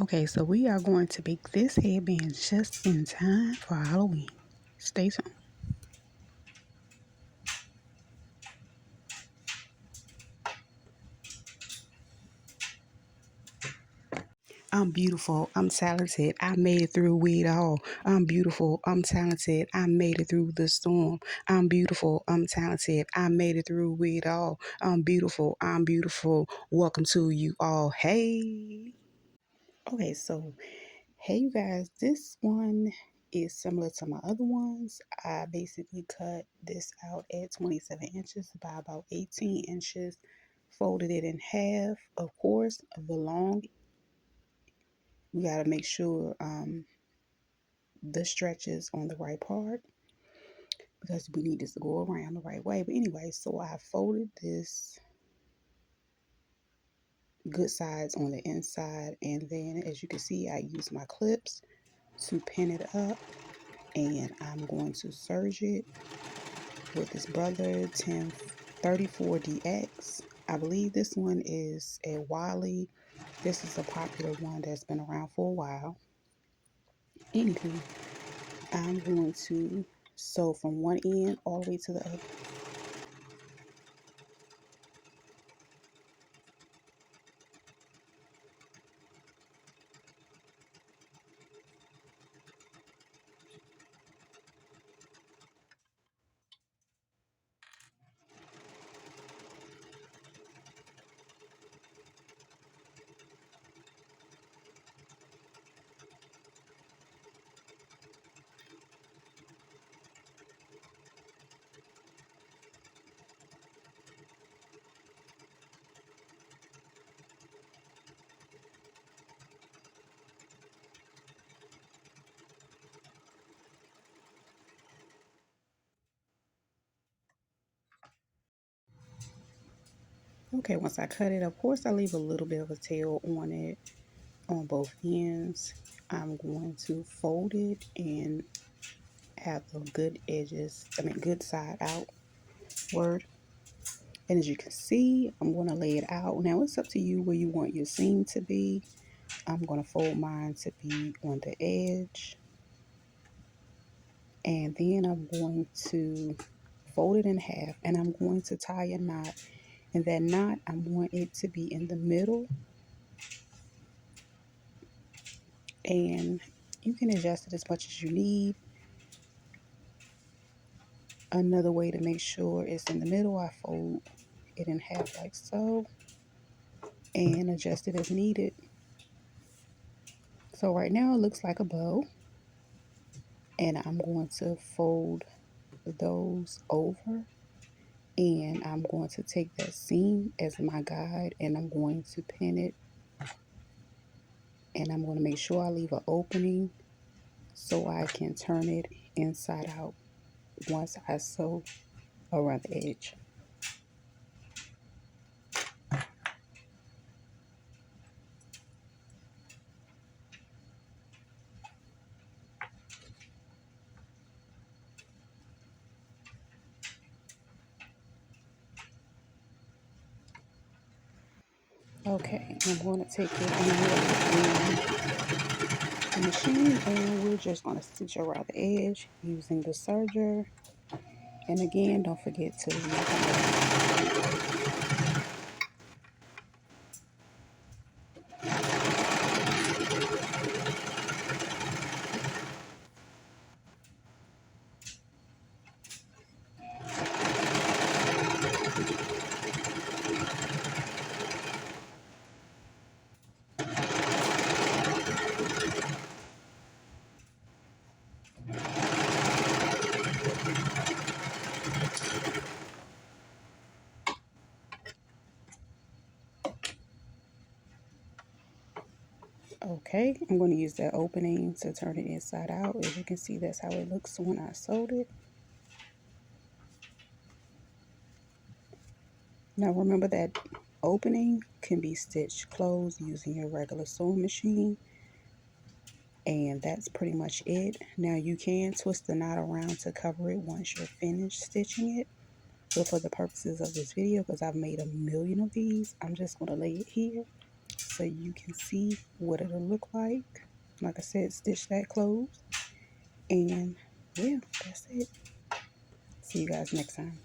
Okay, so we are going to make this headband just in time for Halloween. Stay tuned. I'm beautiful. I'm talented. I made it through it all. I'm beautiful. I'm talented. I made it through the storm. I'm beautiful. I'm talented. I made it through it all. I'm beautiful. I'm beautiful. Welcome to you all. Hey. Okay, so hey, you guys, this one is similar to my other ones. I basically cut this out at 27 inches by about 18 inches, folded it in half. Of course, the long, we got to make sure the stretch is on the right part because we need this to go around the right way. But anyway, so I folded this good sides on the inside, and then as you can see, I use my clips to pin it up, and I'm going to serge it with this Brother 1034DX. I believe this one is a Wiley. This is a popular one that's been around for a while. Anywho, I'm going to sew from one end all the way to the other. Okay, once I cut it, of course, I leave a little bit of a tail on it on both ends. I'm going to fold it and have the good edges, good side outward. And as you can see, I'm going to lay it out. Now, it's up to you where you want your seam to be. I'm going to fold mine to be on the edge. And then I'm going to fold it in half, and I'm going to tie a knot. And that knot, I want it to be in the middle. And you can adjust it as much as you need. Another way to make sure it's in the middle, I fold it in half like so and adjust it as needed. So right now it looks like a bow, and I'm going to fold those over, and I'm going to take that seam as my guide, and I'm going to pin it, and I'm going to make sure I leave an opening so I can turn it inside out once I sew around the edge. Okay, I'm going to take it in the machine, and we're just going to stitch around the edge using the serger. And again, don't forget to okay, I'm going to use that opening to turn it inside out. As you can see, that's how it looks when I sewed it. Now remember that opening can be stitched closed using your regular sewing machine. And that's pretty much it. Now you can twist the knot around to cover it once you're finished stitching it. But for the purposes of this video, because I've made a million of these, I'm just going to lay it here. so you can see what it'll look like. Like I said, stitch that closed. And yeah, that's it. See you guys next time.